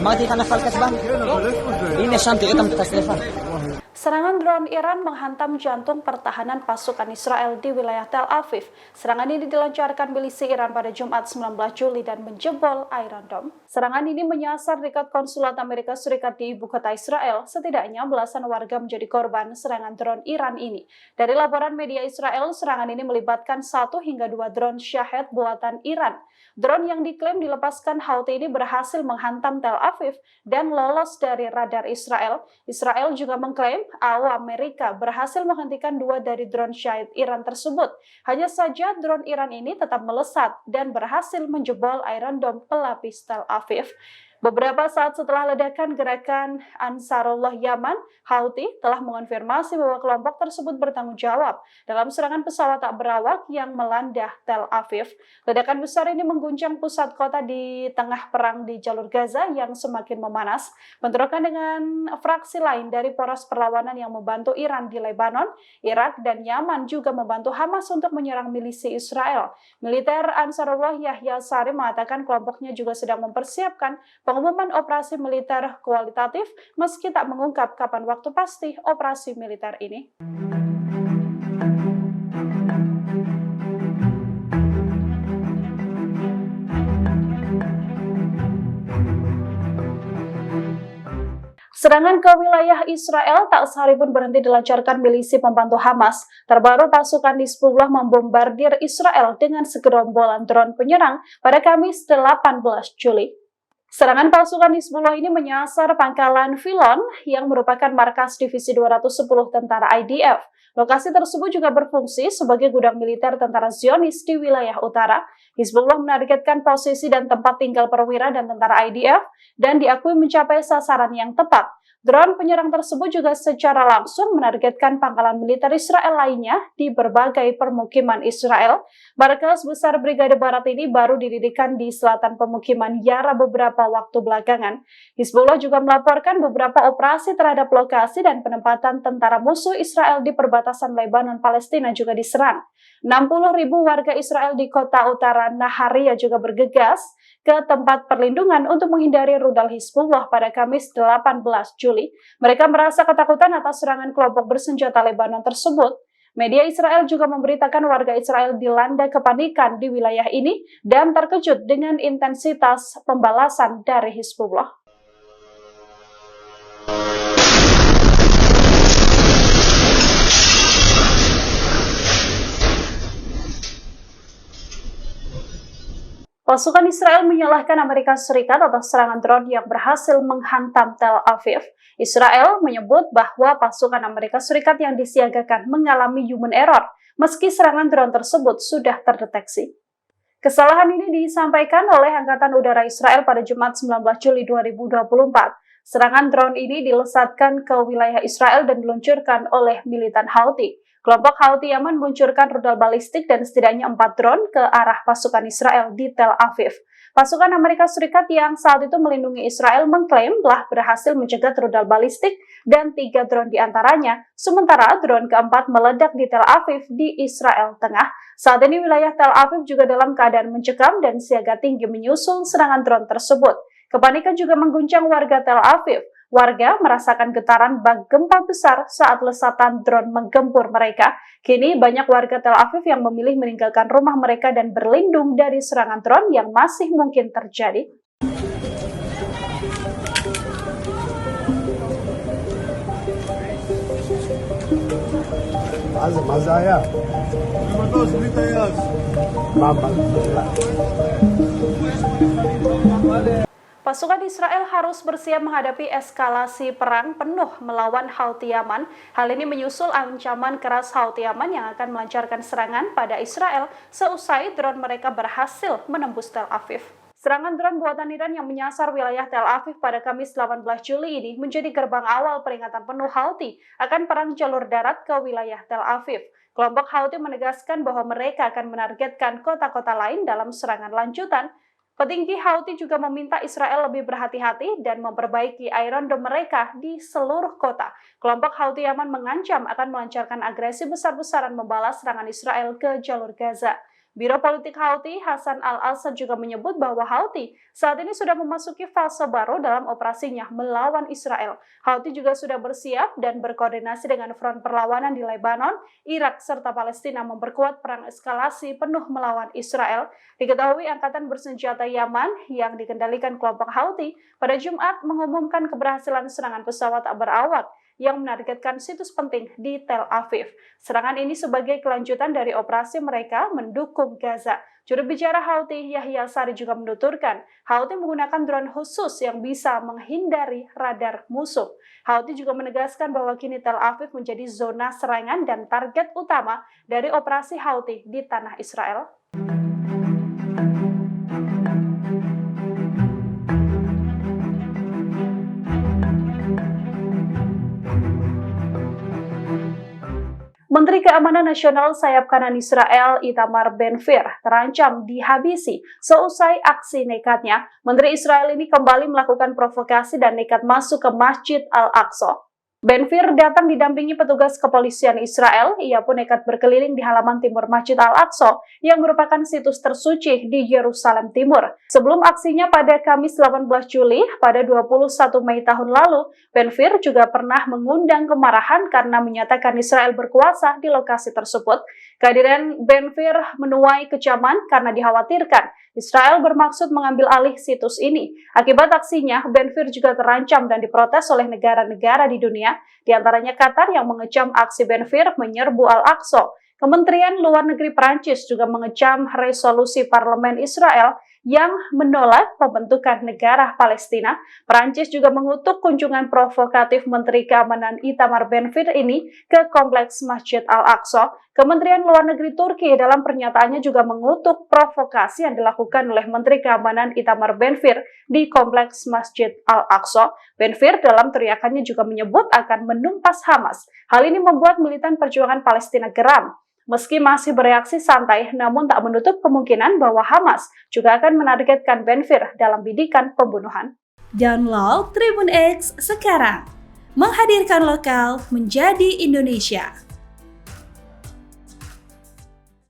ما دي كان فال كسبان ini shanti itam taslefa. Serangan drone Iran menghantam jantung pertahanan pasukan Israel di wilayah Tel Aviv. Serangan ini dilancarkan milisi Iran pada Jumat 19 Juli dan menjebol Iron Dome. Serangan ini menyasar dekat konsulat Amerika Serikat di ibu kota Israel. Setidaknya belasan warga menjadi korban serangan drone Iran ini. Dari laporan media Israel, serangan ini melibatkan 1 hingga 2 drone Shahed buatan Iran. Drone yang diklaim dilepaskan Houthi ini berhasil menghantam Tel Aviv dan lolos dari radar Israel. Israel juga mengklaim AU Amerika berhasil menghentikan 2 dari drone Shahed Iran tersebut. Hanya saja drone Iran ini tetap melesat dan berhasil menjebol Iron Dome pelapis Tel Aviv. Beberapa saat setelah ledakan, gerakan Ansarullah Yaman, Houthi telah mengonfirmasi bahwa kelompok tersebut bertanggung jawab dalam serangan pesawat tak berawak yang melanda Tel Aviv. Ledakan besar ini mengguncang pusat kota di tengah perang di jalur Gaza yang semakin memanas. Bentrokan dengan fraksi lain dari poros perlawanan yang membantu Iran di Lebanon, Irak, dan Yaman juga membantu Hamas untuk menyerang milisi Israel. Militer Ansarullah Yahya Sari mengatakan kelompoknya juga sedang mempersiapkan pengumuman operasi militer kualitatif meski tak mengungkap kapan waktu pasti operasi militer ini. Serangan ke wilayah Israel tak sehari pun berhenti dilancarkan milisi pembantu Hamas. Terbaru pasukan Hizbullah membombardir Israel dengan segerombolan drone penyerang pada Kamis 18 Juli. Serangan pasukan Hizbullah ini menyasar pangkalan Filon yang merupakan markas divisi 210 tentara IDF. Lokasi tersebut juga berfungsi sebagai gudang militer tentara Zionis di wilayah utara. Hizbullah menargetkan posisi dan tempat tinggal perwira dan tentara IDF dan diakui mencapai sasaran yang tepat. Drone penyerang tersebut juga secara langsung menargetkan pangkalan militer Israel lainnya di berbagai permukiman Israel. Markas besar Brigade Barat ini baru didirikan di selatan pemukiman Yara beberapa waktu belakangan. Hizbullah juga melaporkan beberapa operasi terhadap lokasi dan penempatan tentara musuh Israel di perbatasan Lebanon Palestina juga diserang. 60.000 warga Israel di kota utara Nahariya juga bergegas ke tempat perlindungan untuk menghindari rudal Hizbullah pada Kamis 18 Juli. Mereka merasa ketakutan atas serangan kelompok bersenjata Lebanon tersebut. Media Israel juga memberitakan warga Israel dilanda kepanikan di wilayah ini dan terkejut dengan intensitas pembalasan dari Hizbullah. Pasukan Israel menyalahkan Amerika Serikat atas serangan drone yang berhasil menghantam Tel Aviv. Israel menyebut bahwa pasukan Amerika Serikat yang disiagakan mengalami human error, meski serangan drone tersebut sudah terdeteksi. Kesalahan ini disampaikan oleh Angkatan Udara Israel pada Jumat 19 Juli 2024. Serangan drone ini dilesatkan ke wilayah Israel dan diluncurkan oleh militan Houthi. Kelompok Houthi Yaman meluncurkan rudal balistik dan setidaknya 4 drone ke arah pasukan Israel di Tel Aviv. Pasukan Amerika Serikat yang saat itu melindungi Israel mengklaim telah berhasil mencegat rudal balistik dan 3 drone diantaranya, sementara drone keempat meledak di Tel Aviv di Israel Tengah. Saat ini wilayah Tel Aviv juga dalam keadaan mencekam dan siaga tinggi menyusul serangan drone tersebut. Kepanikan juga mengguncang warga Tel Aviv. Warga merasakan getaran bak gempa besar saat lesatan drone menggempur mereka. Kini banyak warga Tel Aviv yang memilih meninggalkan rumah mereka dan berlindung dari serangan drone yang masih mungkin terjadi. Pasukan Israel harus bersiap menghadapi eskalasi perang penuh melawan Houthi Yaman. Hal ini menyusul ancaman keras Houthi Yaman yang akan melancarkan serangan pada Israel seusai drone mereka berhasil menembus Tel Aviv. Serangan drone buatan Iran yang menyasar wilayah Tel Aviv pada Kamis 18 Juli ini menjadi gerbang awal peringatan penuh Houthi akan perang jalur darat ke wilayah Tel Aviv. Kelompok Houthi menegaskan bahwa mereka akan menargetkan kota-kota lain dalam serangan lanjutan. Petinggi Houthi juga meminta Israel lebih berhati-hati dan memperbaiki Iron Dome mereka di seluruh kota. Kelompok Houthi Yaman mengancam akan melancarkan agresi besar-besaran membalas serangan Israel ke jalur Gaza. Biro Politik Houthi, Hasan Al-Assad juga menyebut bahwa Houthi saat ini sudah memasuki fase baru dalam operasinya melawan Israel. Houthi juga sudah bersiap dan berkoordinasi dengan front perlawanan di Lebanon, Irak, serta Palestina memperkuat perang eskalasi penuh melawan Israel. Diketahui Angkatan Bersenjata Yaman yang dikendalikan kelompok Houthi pada Jumat mengumumkan keberhasilan serangan pesawat tak berawak yang menargetkan situs penting di Tel Aviv. Serangan ini sebagai kelanjutan dari operasi mereka mendukung Gaza. Juru bicara Houthi, Yahya Sari, juga menuturkan, Houthi menggunakan drone khusus yang bisa menghindari radar musuh. Houthi juga menegaskan bahwa kini Tel Aviv menjadi zona serangan dan target utama dari operasi Houthi di tanah Israel. Menteri Keamanan Nasional sayap kanan Israel, Itamar Ben-Gvir, terancam dihabisi seusai aksi nekatnya. Menteri Israel ini kembali melakukan provokasi dan nekat masuk ke Masjid Al-Aqsa. Ben-Gvir datang didampingi petugas kepolisian Israel. Ia pun nekat berkeliling di halaman timur Masjid Al-Aqsa yang merupakan situs tersuci di Yerusalem Timur. Sebelum aksinya pada Kamis 18 Juli, pada 21 Mei tahun lalu, Ben-Gvir juga pernah mengundang kemarahan karena menyatakan Israel berkuasa di lokasi tersebut. Kehadiran Ben-Gvir menuai kecaman karena dikhawatirkan Israel bermaksud mengambil alih situs ini. Akibat aksinya, Ben-Gvir juga terancam dan diprotes oleh negara-negara di dunia, di antaranya Qatar yang mengecam aksi Ben-Gvir menyerbu Al-Aqsa. Kementerian Luar Negeri Prancis juga mengecam resolusi parlemen Israel yang menolak pembentukan negara Palestina. Prancis juga mengutuk kunjungan provokatif Menteri Keamanan Itamar Ben-Gvir ini ke kompleks Masjid Al-Aqsa. Kementerian Luar Negeri Turki dalam pernyataannya juga mengutuk provokasi yang dilakukan oleh Menteri Keamanan Itamar Ben-Gvir di kompleks Masjid Al-Aqsa. Ben-Gvir dalam teriakannya juga menyebut akan menumpas Hamas. Hal ini membuat militan perjuangan Palestina geram. Meski masih bereaksi santai, namun tak menutup kemungkinan bahwa Hamas juga akan menargetkan Ben-Gvir dalam bidikan pembunuhan. Download Tribun X sekarang, menghadirkan lokal menjadi Indonesia.